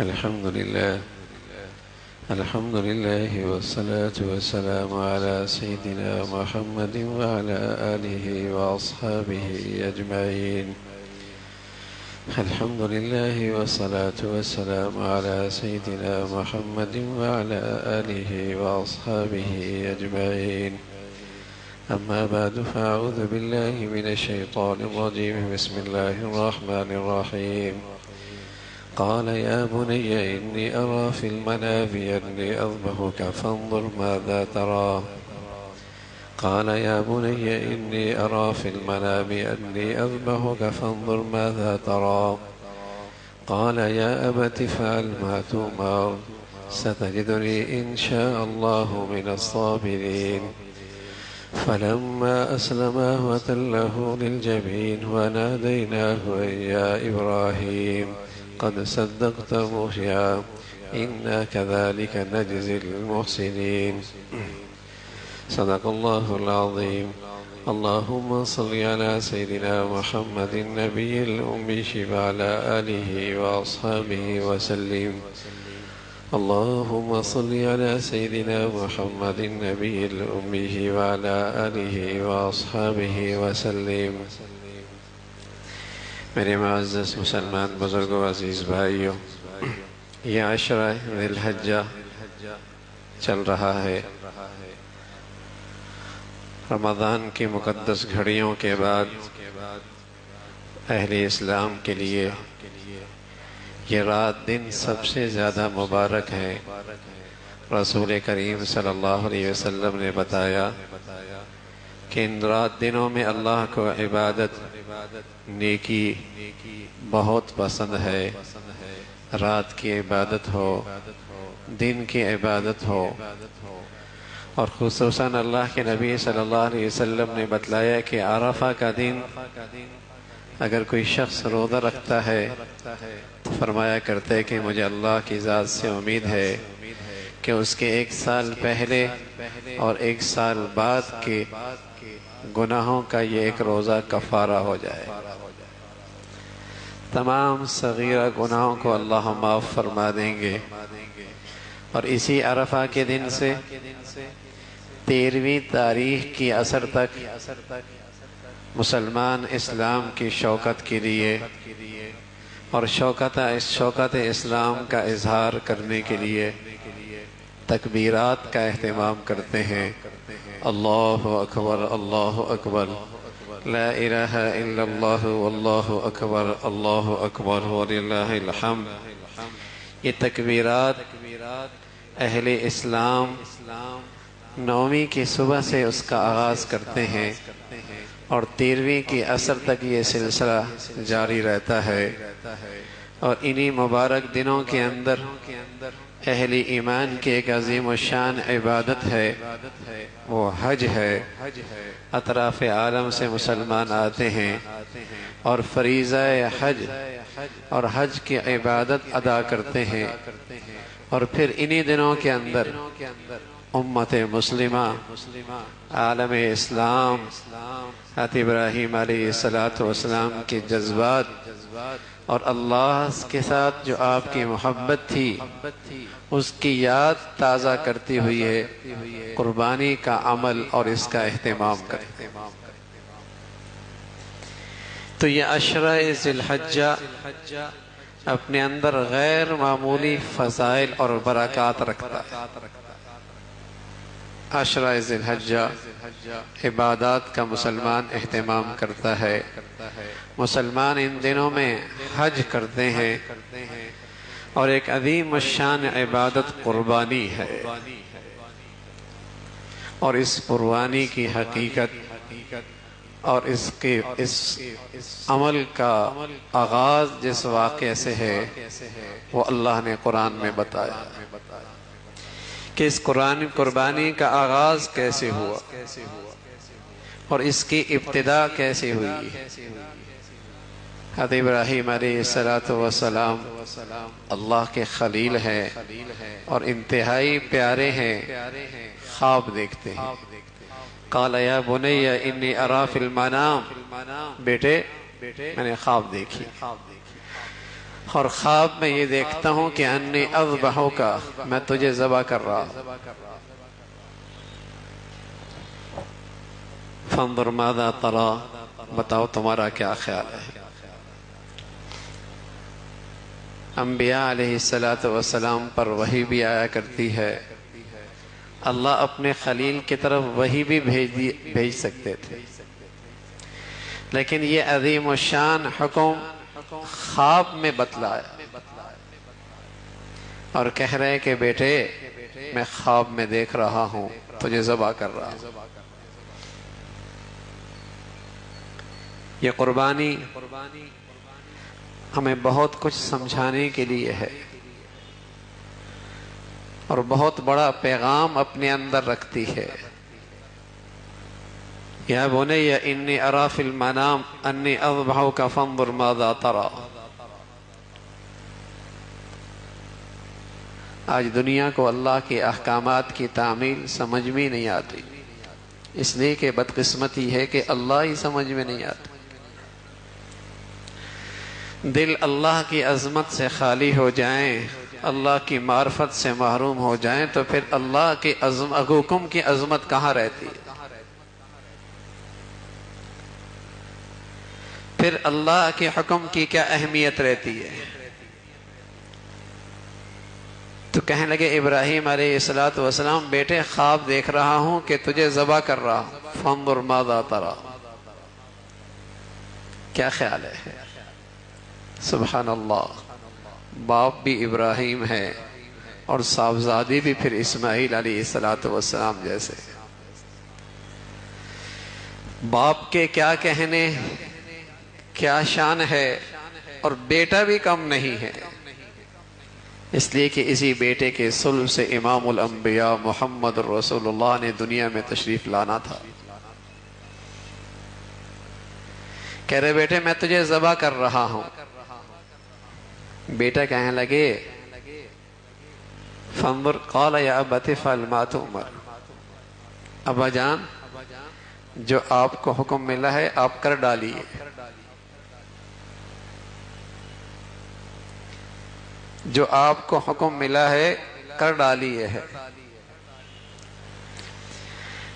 الحمد لله والصلاة والسلام على سيدنا محمد وعلى آله وأصحابه أجمعين. الحمد لله والصلاة والسلام على سيدنا محمد وعلى آله وأصحابه أجمعين. أما بعد فأعوذ بالله من الشيطان الرجيم. بسم الله الرحمن الرحيم. قال يا بني إني أرى في المنام أني أذبحك فانظر ماذا ترى. قال يا بني إني أرى في المنام أني أذبحك فانظر ماذا ترى. قال يا أبت افعل ما تؤمر ستجدني إن شاء الله من الصابرين. فلما أسلما وتله للجبين وناديناه أن يا إبراهيم قد صدقت الرؤيا إنا كذلك نجزي المحسنين. صدق الله العظيم. اللهم صل على سيدنا محمد النبي الأمي وعلى آله وأصحابه وسلم. اللهم صل على سيدنا محمد النبي الأمي وعلى آله وأصحابه وسلم. میرے معزز مسلمان بزرگوں عزیز بھائیوں، یہ عشرہ ذی الحجہ چل رہا ہے۔ رمضان کی مقدس گھڑیوں کے بعد اہل اسلام کے لیے یہ رات دن سب سے زیادہ مبارک ہے۔ رسول کریم صلی اللہ علیہ وسلم نے بتایا کہ ان رات دنوں میں اللہ کو عبادت نیکی بہت پسند ہے۔ رات کی عبادت ہو، دن کی عبادت ہو، اور خصوصاً اللہ کے نبی صلی اللہ علیہ وسلم نے بتلایا کہ عرفہ کا دن اگر کوئی شخص روزہ رکھتا ہے تو فرمایا کرتے کہ مجھے اللہ کی ذات سے امید ہے کہ اس کے 1 سال پہلے اور 1 سال بعد کے گناہوں کا یہ ایک روزہ کفارہ ہو جائے۔ تمام صغیرہ گناہوں کو اللہ معاف فرما دیں گے۔ اور اسی عرفہ کے دن سے 13ویں تاریخ کی عصر تک مسلمان اسلام کی شوکت کے لیے اور شوکت اسلام کا اظہار کرنے کے لیے تکبیرات کا اہتمام کرتے ہیں۔ اللہ اکبر، اللہ اکبر، لا الہ الا اللہ، واللہ اکبر، اللہ اکبر وللہ الحمد۔ یہ تکبیرات اہل اسلام 9ویں کی صبح سے اس کا آغاز کرتے ہیں اور 13ویں کی عصر تک یہ سلسلہ جاری رہتا ہے۔ اور انہی مبارک دنوں کے اندر اہل ایمان کی ایک عظیم الشان عبادت ہے، وہ حج ہے۔ اطراف عالم سے مسلمان آتے ہیں اور فریضہ حج اور حج کی عبادت ادا کرتے ہیں، اور پھر انہی دنوں کے اندر امت مسلمہ، عالم اسلام، حضرت ابراہیم علیہ السلام کے جذبات اور اللہ کے ساتھ جو آپ کی محبت تھی اس کی یاد تازہ کرتی ہوئی ہے قربانی کا عمل اور اس کا اہتمام کرتے ہیں۔ تو یہ عشرہ ذی الحجہ اپنے اندر غیر معمولی فضائل اور برکات رکھتا ہے۔ عشرہ ذی الحجہ عبادات کا مسلمان اہتمام کرتا ہے۔ مسلمان ان دنوں میں حج کرتے ہیں اور ایک عظیم الشان عبادت قربانی ہے، اور اس قربانی کی حقیقت اور اس عمل کا آغاز جس واقعے سے ہے وہ اللہ نے قرآن میں بتایا کہ اس قربانی کا آغاز کیسے ہوا اور اس کی ابتدا کیسے ہوئی۔ حضرت ابراہیم علیہ السلام اللہ کے خلیل ہیں اور انتہائی پیارے ہیں، خواب دیکھتے ہیں۔ قال یا بنی انی ارا فی المنام، بیٹے میں نے خواب دیکھی۔ اور خواب میں یہ دیکھتا ہوں کہ انی اذبحک، میں تجھے ذبح کر رہا ہوں۔ فانظر ماذا ترى، بتاؤ تمہارا کیا خیال ہے۔ انبیاء علیہ السلام پر وحی بھی آیا کرتی ہے، اللہ اپنے خلیل کی طرف وحی بھی بھیج سکتے تھے، لیکن یہ عظیم الشان حکم خواب میں بتلایا اور کہہ رہے کہ بیٹے میں خواب میں دیکھ رہا ہوں تجھے ذبح کر رہا ہوں۔ یہ قربانی ہمیں بہت کچھ سمجھانے کے لیے ہے اور بہت بڑا پیغام اپنے اندر رکھتی ہے۔ یا بنی انی اری فی المنام انی اذبحک فانظر ماذا تری۔ آج دنیا کو اللہ کے احکامات کی تعمیل سمجھ میں نہیں آتی، اس لیے کہ بدقسمتی ہے کہ اللہ ہی سمجھ میں نہیں آتی۔ دل اللہ کی عظمت سے خالی ہو جائیں، اللہ کی معرفت سے محروم ہو جائیں تو پھر اللہ کے حکم کی عظمت کہاں رہتی ہے؟ پھر اللہ کے حکم کی کیا اہمیت رہتی ہے؟ تو کہنے لگے ابراہیم علیہ السلام، بیٹے خواب دیکھ رہا ہوں کہ تجھے ذبح کر رہا ہوں، فانظر ماذا تری، کیا خیال ہے؟ سبحان اللہ، باپ بھی ابراہیم ہے اور صاحبزادی بھی پھر اسماعیل علیہ السلام جیسے۔ باپ کے کیا کہنے، کیا شان ہے، اور بیٹا بھی کم نہیں ہے، اس لیے کہ اسی بیٹے کے صلب سے امام الانبیاء محمد رسول اللہ نے دنیا میں تشریف لانا تھا۔ کہہ رہے بیٹے میں تجھے ذبح کر رہا ہوں۔ بیٹا کہنے لگے فانظر قال یا ابت افعل ما تؤمر، ابا جان جو آپ کو حکم ملا ہے آپ کر ڈالیے۔ جو آپ کو حکم ملا ہے کر ڈالیے ہے۔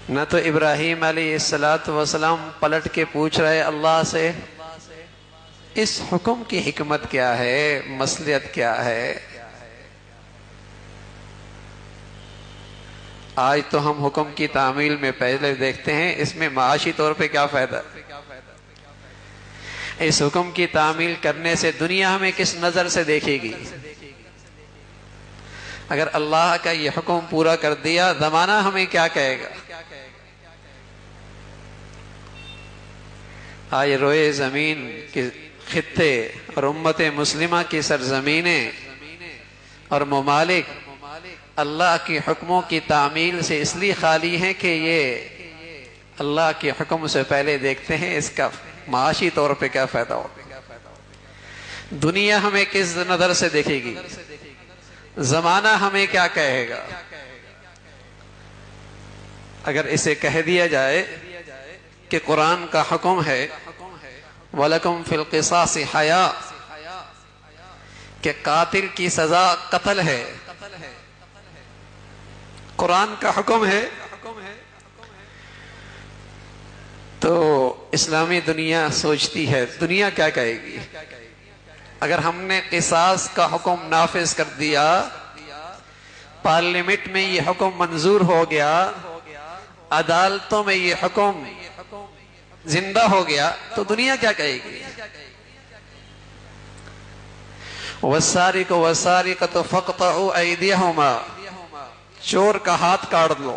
نہ تو ابراہیم علیہ السلام پلٹ کے پوچھ رہے اللہ سے اس حکم کی حکمت کیا ہے، مصلحت کیا ہے۔ آج تو ہم حکم کی تعمیل میں پہلے دیکھتے ہیں اس میں معاشی طور پہ کیا فائدہ، اس حکم کی تعمیل کرنے سے دنیا ہمیں کس نظر سے دیکھے گی۔ اگر اللہ کا یہ حکم پورا کر دیا زمانہ ہمیں کیا کہے گا۔ آج روئے زمین کے خطے اور امت مسلمہ کی سرزمینیں اور ممالک اللہ کے حکموں کی تعمیل سے اس لیے خالی ہیں کہ یہ اللہ کے حکم سے پہلے دیکھتے ہیں اس کا معاشی طور پہ کیا فائدہ ہوگا، دنیا ہمیں کس نظر سے دیکھے گی، زمانہ ہمیں کیا کہے گا۔ اگر اسے کہہ دیا جائے کہ قرآن کا حکم ہے وَلَكُمْ فِي الْقِصَاصِ حَيَاءٌ، کہ قاتل کی سزا قتل ہے، قرآن کا حکم ہے، تو اسلامی دنیا سوچتی ہے دنیا کیا کہے گی۔ اگر ہم نے قصاص کا حکم نافذ کر دیا، پارلیمنٹ میں یہ حکم منظور ہو گیا، عدالتوں میں یہ حکم زندہ ہو گیا، تو دنیا کیا کہے گی۔ وَالسَّارِقُ وَالسَّارِقَةُ فَاقْطَعُوا أَيْدِيَهُمَا، چور کا ہاتھ کاٹ دو،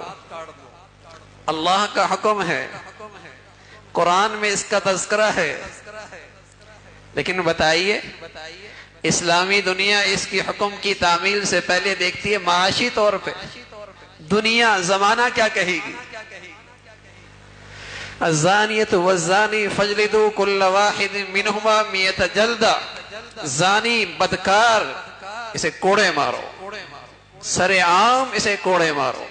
اللہ کا حکم ہے، قرآن میں اس کا تذکرہ ہے، لیکن بتائیے اسلامی دنیا اس کی حکم کی تعمیل سے پہلے دیکھتی ہے معاشی طور پہ دنیا زمانہ کیا کہے گی۔ الزانیۃ والزانی فاجلدوا کل واحد منہما 100 جلدہ، زانی بدکار اسے کوڑے مارو، سر عام اسے کوڑے مارو۔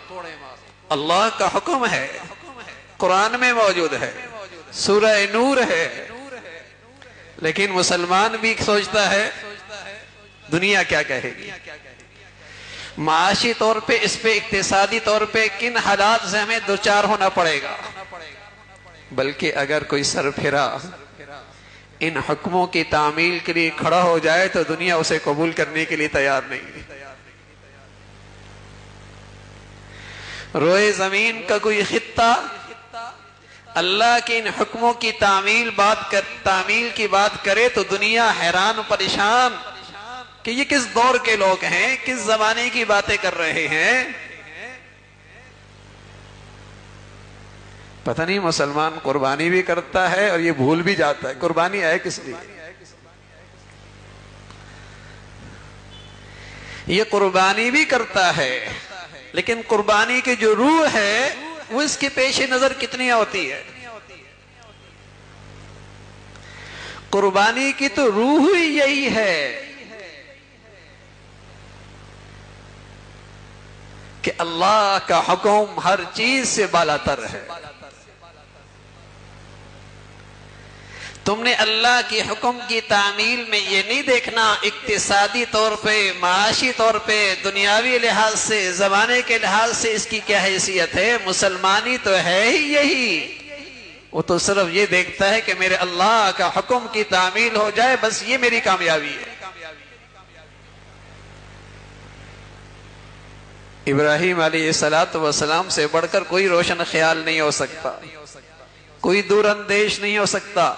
اللہ کا حکم ہے، قرآن میں موجود ہے، سورہ نور ہے، لیکن مسلمان بھی سوچتا ہے دنیا کیا کہے گی؟ معاشی طور پہ، اس پہ اقتصادی طور پہ کن حالات سے ہمیں دوچار ہونا پڑے گا؟ بلکہ اگر کوئی سر پھرا ان حکموں کی تعمیل کے لیے کھڑا ہو جائے تو دنیا اسے قبول کرنے کے لیے تیار نہیں۔ روئے زمین کا کوئی خطہ اللہ کے ان حکموں کی تعمیل کی بات کرے تو دنیا حیران و پریشان کہ یہ کس دور کے لوگ ہیں، کس زمانے کی باتیں کر رہے ہیں۔ پتہ نہیں مسلمان قربانی بھی کرتا ہے اور یہ بھول بھی جاتا ہے قربانی ہے کس لیے۔ یہ قربانی بھی کرتا ہے لیکن قربانی کی جو روح ہے وہ اس کے پیش نظر کتنی ہوتی ہے؟ قربانی کی تو روح ہی یہی ہے کہ اللہ کا حکم ہر چیز سے بالا تر ہے۔ تم نے اللہ کی حکم کی تعمیل میں یہ نہیں دیکھنا اقتصادی طور پہ، معاشی طور پہ، دنیاوی لحاظ سے، زمانے کے لحاظ سے اس کی کیا حیثیت ہے۔ مسلمانی تو ہے ہی یہی، وہ تو صرف یہ دیکھتا ہے کہ میرے اللہ کا حکم کی تعمیل ہو جائے، بس یہ میری کامیابی ہے۔ ابراہیم علیہ السلام سے بڑھ کر کوئی روشن خیال نہیں ہو سکتا، کوئی دور اندیش نہیں ہو سکتا،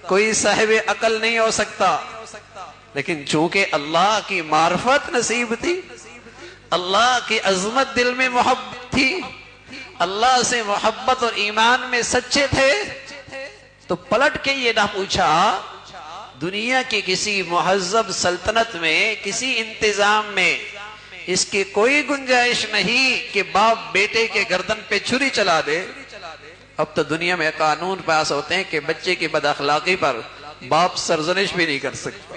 کوئی صاحب عقل نہیں ہو سکتا، لیکن چونکہ اللہ کی معرفت نصیب تھی، اللہ کی عظمت دل میں محبت تھی، اللہ سے محبت اور ایمان میں سچے تھے، تو پلٹ کے یہ نہ پوچھا دنیا کی کسی مہذب سلطنت میں، کسی انتظام میں اس کی کوئی گنجائش نہیں کہ باپ بیٹے کے گردن پہ چھری چلا دے۔ اب تو دنیا میں قانون پاس ہوتے ہیں کہ بچے کی بد اخلاقی پر باپ سرزنش بھی نہیں کر سکتا،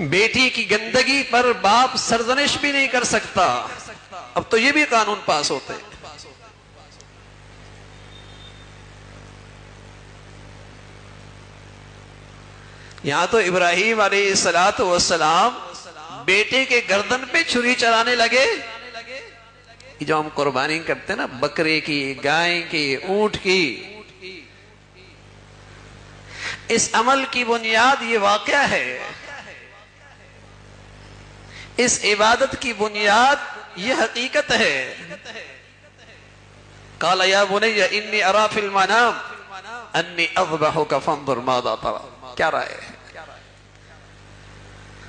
بیٹی کی گندگی پر باپ سرزنش بھی نہیں کر سکتا، اب تو یہ بھی قانون پاس ہوتے ہیں۔ یہاں تو ابراہیم علیہ السلام بیٹے کے گردن پہ چھری چلانے لگے۔ جو ہم قربانی کرتے ہیں نا، بکرے کی، گائے کی، اونٹ کی، اس عمل کی بنیاد یہ واقعہ ہے، اس عبادت کی بنیاد یہ حقیقت ہے۔ قال یا بنی انی ارا فی المنام انی اذبحک فانظر ماذا تری۔ کیا رائے ہے؟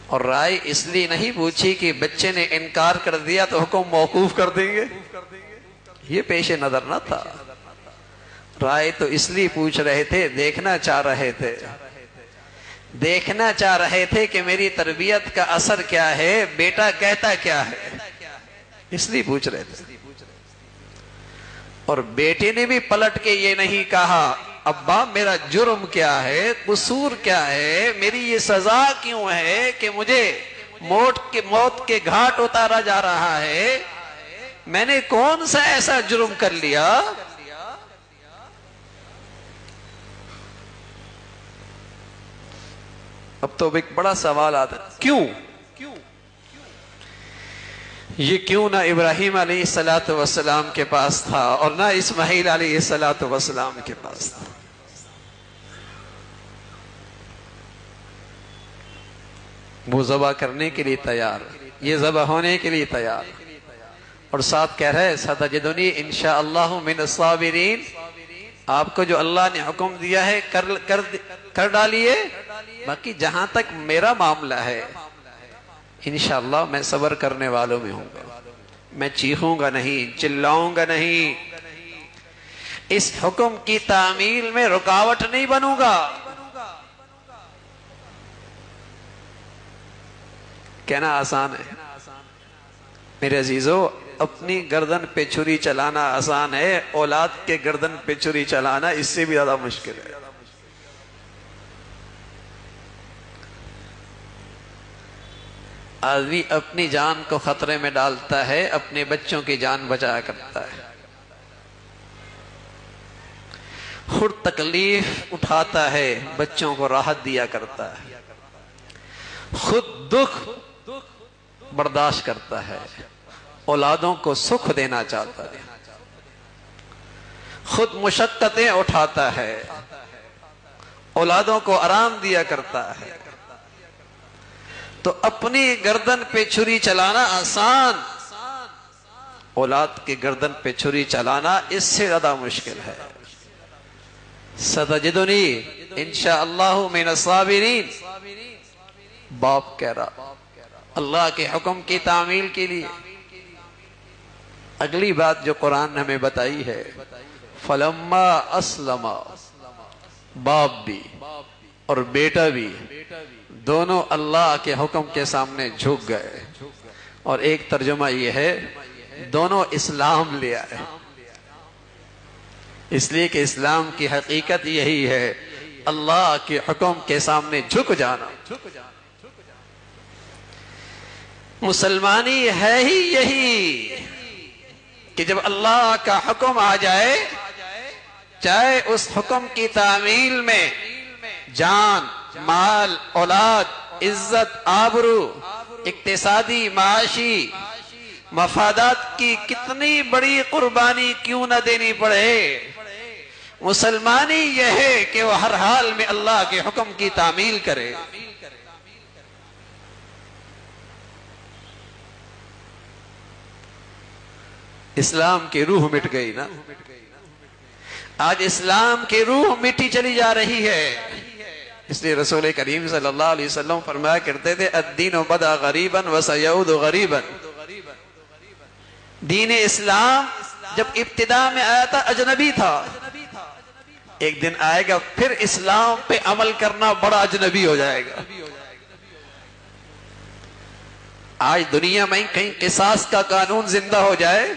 اور رائے اس لیے نہیں پوچھی کہ بچے نے انکار کر دیا تو حکم موقوف کر دیں گے، یہ پیش نظر نہ تھا۔ رائے تو اس لیے پوچھ رہے تھے، دیکھنا چاہ رہے تھے کہ میری تربیت کا اثر کیا ہے، بیٹا کہتا کیا ہے، اس لیے پوچھ رہے تھے۔ اور بیٹے نے بھی پلٹ کے یہ نہیں کہا ابا میرا جرم کیا ہے، قصور کیا ہے، میری یہ سزا کیوں ہے کہ مجھے موت کے گھاٹ اتارا جا رہا ہے، میں نے کون سا ایسا جرم کر لیا۔ اب تو ایک بڑا سوال آتا ہے، کیوں؟ یہ کیوں نہ ابراہیم علیہ السلام کے پاس تھا اور نہ اسماعیل علیہ السلام کے پاس تھا۔ وہ ذبح کرنے کے لیے تیار، یہ ذبح ہونے کے لیے تیار، اور ساتھ کہہ رہے ستجدنی انشاءاللہ من الصابرین۔ آپ کو جو اللہ نے حکم دیا ہے کر ڈالیے، باقی جہاں تک میرا معاملہ ہے انشاءاللہ میں صبر کرنے والوں میں ہوں گا، میں چیخوں گا نہیں، چلاؤں گا نہیں، اس حکم کی تعمیل میں رکاوٹ نہیں بنوں گا۔ کہنا آسان ہے میرے عزیزو، اپنی گردن پہ چھری چلانا آسان ہے، اولاد کے گردن پہ چھری چلانا اس سے بھی زیادہ مشکل ہے۔ آدمی اپنی جان کو خطرے میں ڈالتا ہے، اپنے بچوں کی جان بچایا کرتا ہے، خود تکلیف اٹھاتا ہے، بچوں کو راحت دیا کرتا ہے، خود دکھ برداشت کرتا ہے، اولادوں کو سکھ دینا چاہتا ہے، خود مشقتیں اٹھاتا ہے، اولادوں کو آرام دیا کرتا ہے، تو اپنی گردن پہ چھری چلانا آسان، اولاد کی گردن پہ چھری چلانا اس سے زیادہ مشکل ہے۔ ستجدنی انشاءاللہ من الصابرین، باپ کہہ رہا اللہ کے حکم کی تعمیل کے لیے۔ اگلی بات جو قرآن نے ہمیں بتائی ہے، فلما اسلم، باپ بھی اور بیٹا بھی دونوں اللہ کے حکم کے سامنے جھک گئے، اور ایک ترجمہ یہ ہے دونوں اسلام لے آئے، اس لیے کہ اسلام کی حقیقت یہی ہے، اللہ کے حکم کے سامنے جھک جانا۔ مسلمانی ہے ہی یہی کہ جب اللہ کا حکم آ جائے، چاہے اس حکم کی تعمیل میں جان، مال، اولاد، عزت، آبرو، اقتصادی، معاشی مفادات کی کتنی بڑی قربانی کیوں نہ دینی پڑے، مسلمانی یہ ہے کہ وہ ہر حال میں اللہ کے حکم کی تعمیل کرے۔ اسلام کی روح مٹ گئی نا، آج اسلام کی روح مٹی چلی جا رہی ہے، اس لیے رسول کریم صلی اللہ علیہ وسلم فرمایا کرتے تھے الدین بدا غریبا وسیعود غریبا، دین اسلام جب ابتدا میں آیا تھا اجنبی تھا، ایک دن آئے گا پھر اسلام پہ عمل کرنا بڑا اجنبی ہو جائے گا۔ آج دنیا میں کہیں قصاص کا قانون زندہ ہو جائے،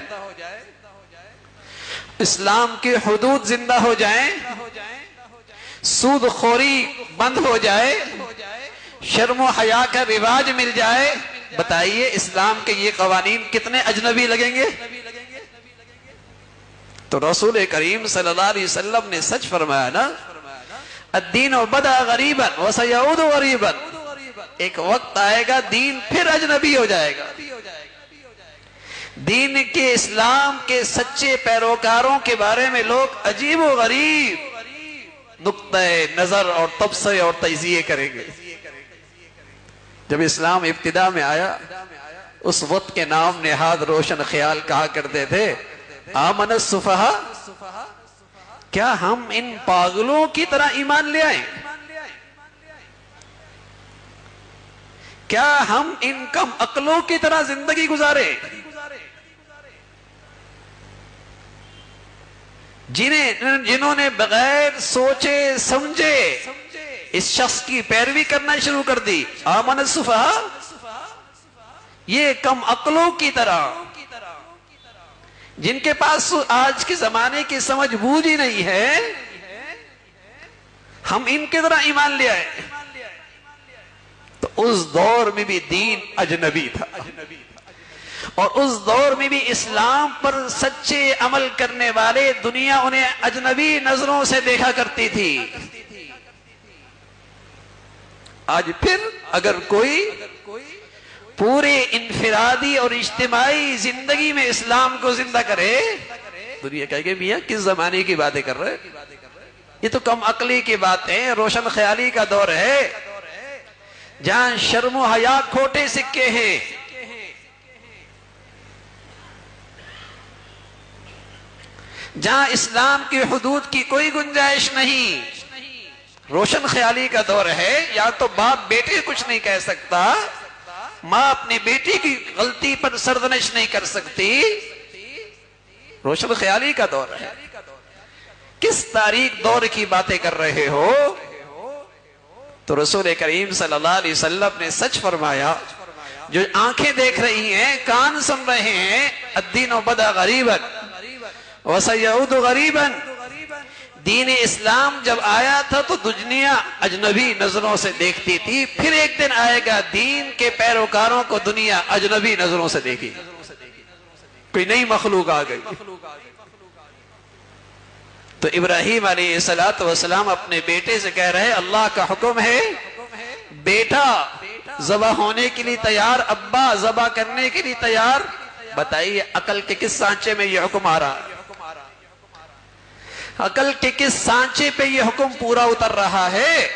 اسلام کی حدود زندہ ہو جائیں، سود خوری بند ہو جائے، شرم و حیا کا رواج مل جائے، بتائیے اسلام کے یہ قوانین کتنے اجنبی لگیں گے؟ تو رسول کریم صلی اللہ علیہ وسلم نے سچ فرمایا نا، الدین بدا غریبا وسیعود غریبا، ایک وقت آئے گا دین پھر اجنبی ہو جائے گا۔ دین کے اسلام کے سچے پیروکاروں کے بارے میں لوگ عجیب و غریب نقطہ نظر اور تبصرے اور تجزیے کریں گے۔ جب اسلام ابتدا میں آیا، اس وقت کے نام نہاد روشن خیال کہا کرتے تھے آمن السفہاء، کیا ہم ان پاگلوں کی طرح ایمان لے آئیں؟ کیا ہم ان کم عقلوں کی طرح زندگی گزارے جنہوں نے بغیر سوچے سمجھے اس شخص کی پیروی کرنا شروع کر دی؟ آمن السفہاء، یہ کم عقلوں کی طرح، جن کے پاس آج کے زمانے کی سمجھ بوجھ ہی نہیں ہے، ہم ان کی طرح ایمان لے آئے۔ تو اس دور میں بھی دین اجنبی تھا، اور اس دور میں بھی اسلام پر سچے عمل کرنے والے دنیا انہیں اجنبی نظروں سے دیکھا کرتی تھی۔ آج پھر اگر کوئی پورے انفرادی اور اجتماعی زندگی میں اسلام کو زندہ کرے، دنیا کہے گی میاں کس زمانے کی باتیں کر رہے، یہ تو کم عقلی کی باتیں، روشن خیالی کا دور ہے، جہاں شرم و حیا کھوٹے سکے ہیں، جہاں اسلام کی حدود کی کوئی گنجائش نہیں، روشن خیالی کا دور ہے۔ یا تو باپ بیٹے کچھ نہیں کہہ سکتا، ماں اپنی بیٹی کی غلطی پر سرزنش نہیں کر سکتی، روشن خیالی کا دور ہے۔ کس تاریخ دور کی باتیں کر رہے ہو؟ تو رسول کریم صلی اللہ علیہ وسلم نے سچ فرمایا، جو آنکھیں دیکھ رہی ہیں، کان سن رہے ہیں، الدین بدا غریبا وسیعود غریبا، دین اسلام جب آیا تھا تو دنیا اجنبی نظروں سے دیکھتی تھی، پھر ایک دن آئے گا دین کے پیروکاروں کو دنیا اجنبی نظروں سے دیکھی، کوئی نئی مخلوق آ گئی۔ تو ابراہیم علیہ السلام اپنے بیٹے سے کہہ رہے اللہ کا حکم ہے بیٹا ذبح ہونے کے لیے تیار، ابا ذبح کرنے کے لیے تیار. بتائیے عقل کے کس سانچے میں یہ حکم آ رہا ہے؟ عقل کے کس سانچے پہ یہ حکم پورا اتر رہا ہے؟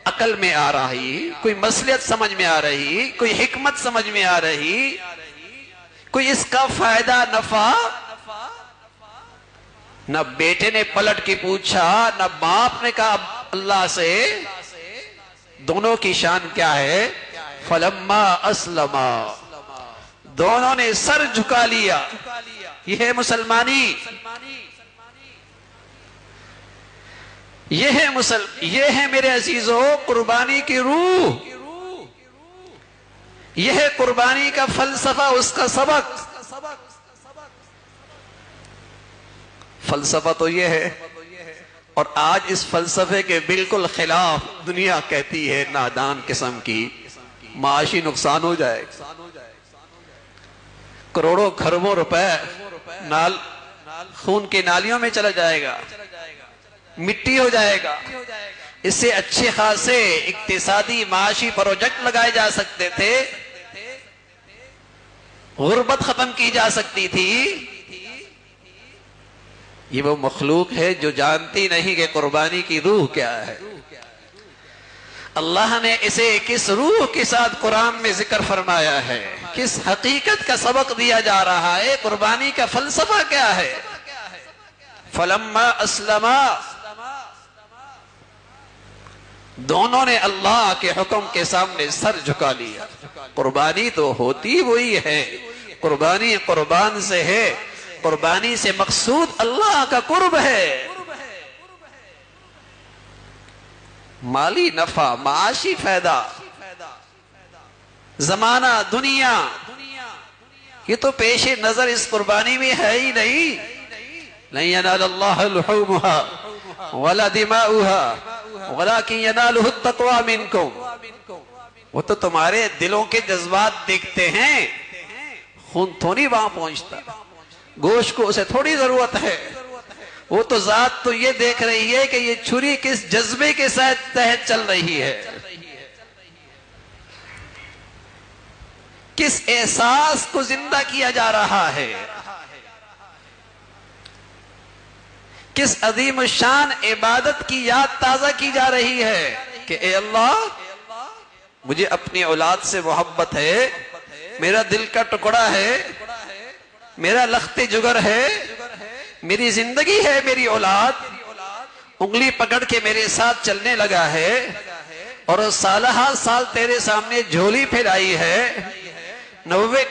عقل میں آ رہی، کوئی مصلحت سمجھ میں آ رہی، کوئی حکمت سمجھ میں آ رہی، کوئی اس کا فائدہ نفع؟ نہ بیٹے نے پلٹ کے پوچھا، نہ باپ نے کہا اللہ سے. دونوں کی شان کیا ہے؟ فلما اسلما، دونوں نے سر جھکا لیا. یہ ہے مسلمانی، یہ ہے میرے عزیزو قربانی کی روح، یہ ہے قربانی کا فلسفہ، اس کا سبق. فلسفہ تو یہ ہے، اور آج اس فلسفے کے بالکل خلاف دنیا کہتی ہے نادان قسم کی معاشی نقصان ہو جائے، کروڑوں کھربوں روپے خون کے نالیوں میں چلا جائے گا، مٹی ہو جائے گا. اس سے اچھے خاصے اقتصادی معاشی پروجیکٹ لگائے جا سکتے تھے، غربت ختم کی جا سکتی تھی. یہ وہ مخلوق ہے جو جانتی نہیں کہ قربانی کی روح کیا ہے. اللہ نے اسے کس روح کے ساتھ قرآن میں ذکر فرمایا ہے، کس حقیقت کا سبق دیا جا رہا ہے، قربانی کا فلسفہ کیا ہے. فلما اسلما، دونوں نے اللہ کے حکم کے سامنے سر جھکا لیا. قربانی تو ہوتی وہی ہے، قربانی قربان سے ہے، قربانی سے مقصود اللہ کا قرب ہے. مالی نفع، معاشی فائدہ، زمانہ، دنیا، یہ تو پیش نظر اس قربانی میں ہے ہی نہیں. لن ينال الله لحومها ولا دماؤها ولكن يناله التقوى منكم. وہ تو تمہارے دلوں کے جذبات دیکھتے ہیں، خون تھوڑی وہاں پہنچتا، گوشت کو اسے تھوڑی ضرورت ہے. وہ تو ذات تو یہ دیکھ رہی ہے کہ یہ چھری کس جذبے کے ساتھ تحت چل رہی ہے، کس احساس کو زندہ کیا جا رہا ہے، کس عظیم الشان عبادت کی یاد تازہ کی جا رہی ہے کہ اے اللہ مجھے اپنی اولاد سے محبت ہے، میرا دل کا ٹکڑا ہے، میرا لخت جگر ہے، میری زندگی ہے میری اولاد. انگلی پکڑ کے میرے ساتھ چلنے لگا ہے، اور سالہ سال تیرے سامنے جھولی پھیلائی ہے. 90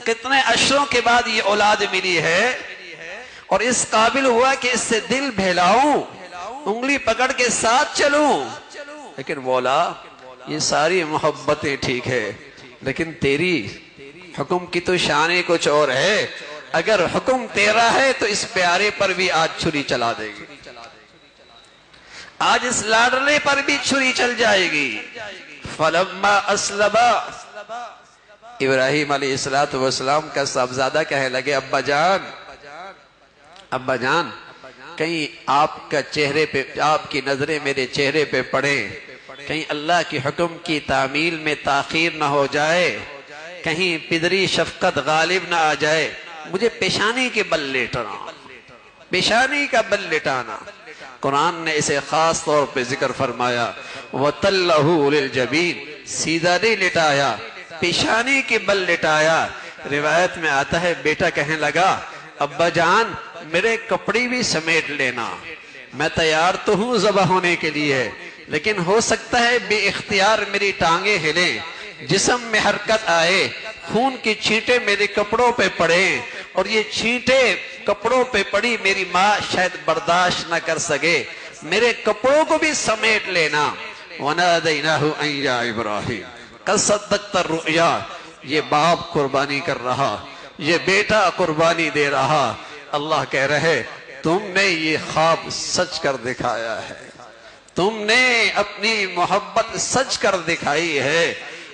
کتنے عشروں کے بعد یہ اولاد ملی ہے، اور اس قابل ہوا کہ اس سے دل بہلاؤں، انگلی پکڑ کے ساتھ چلوں. لیکن مولا یہ ساری محبتیں ٹھیک ہے، لیکن تیری حکم کی تو شان کچھ اور ہے. اگر حکم تیرا ہے تو اس پیارے پر بھی آج چھری چلا دے گی، آج اس لاڈلے پر بھی چھری چل جائے گی. فلما اسلما، ابراہیم علیہ السلام کا صاحبزادہ کہنے لگے ابا جان کہیں آپ کا چہرے پہ، آپ کی نظریں میرے چہرے پہ پڑیں، کہیں اللہ کی حکم کی تعمیل میں تاخیر نہ ہو جائے، کہیں پدری شفقت غالب نہ آ جائے. مجھے پیشانی کے بل لیٹنا، پیشانی کا بل لٹانا. قرآن نے اسے خاص طور پہ ذکر فرمایا، وَتَلَّهُ لِلْجَبِينِ، سیدھا نہیں لٹایا، پیشانی کے بل لٹایا. روایت میں آتا ہے بیٹا کہنے لگا ابا جان میرے کپڑے بھی سمیٹ لینا، میں تیار تو ہوں ذبح ہونے کے لیے، لیکن ہو سکتا ہے بے اختیار میری ٹانگیں ہلیں، جسم میں حرکت آئے، خون کی چھینٹیں میرے کپڑوں پہ پڑیں، اور یہ چھینٹیں کپڑوں پہ پڑی میری ماں شاید برداشت نہ کر سکے، میرے کپڑوں کو بھی سمیٹ لینا. وَنَادَيْنَاهُ أَن يَا إِبْرَاهِيمُ قَدْ صَدَّقْتَ الرُّؤْيَا. یہ باپ قربانی کر رہا، یہ بیٹا قربانی دے رہا. اللہ کہہ رہے تم نے یہ خواب سچ کر دکھایا ہے، تم نے اپنی محبت سچ کر دکھائی ہے،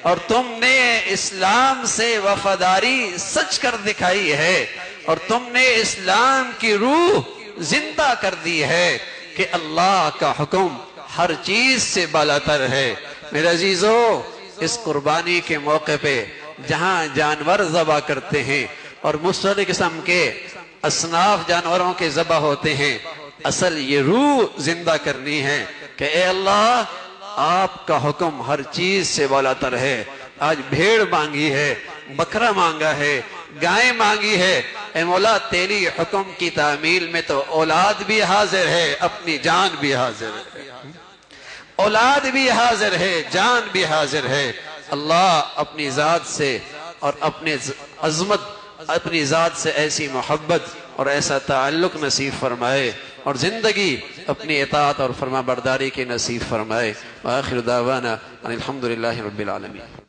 اور تم نے اسلام سے وفاداری سچ کر دکھائی ہے، اور تم نے اسلام کی روح زندہ کر دی ہے کہ اللہ کا حکم ہر چیز سے بالاتر ہے. میرے عزیزو، اس قربانی کے موقع پہ جہاں جانور ذبح کرتے ہیں اور مختلف قسم کے اصناف جانوروں کے ذبح ہوتے ہیں، اصل یہ روح زندہ کرنی ہے کہ اے اللہ آپ کا حکم ہر چیز سے والا تر ہے۔ آج بھیڑ مانگی ہے، بکرا مانگا ہے، گائے مانگی ہے، اے مولا تیری حکم کی تعمیل میں تو اولاد بھی حاضر ہے، اپنی جان بھی حاضر ہے، اولاد بھی حاضر ہے، جان بھی حاضر ہے۔ اللہ اپنی ذات سے اور اپنے عظمت، اپنی ذات سے ایسی محبت اور ایسا تعلق نصیب فرمائے اور زندگی اپنی اطاعت اور فرما برداری کی نصیب فرمائے۔ وآخر دعوانا ان الحمدللہ رب العالمین۔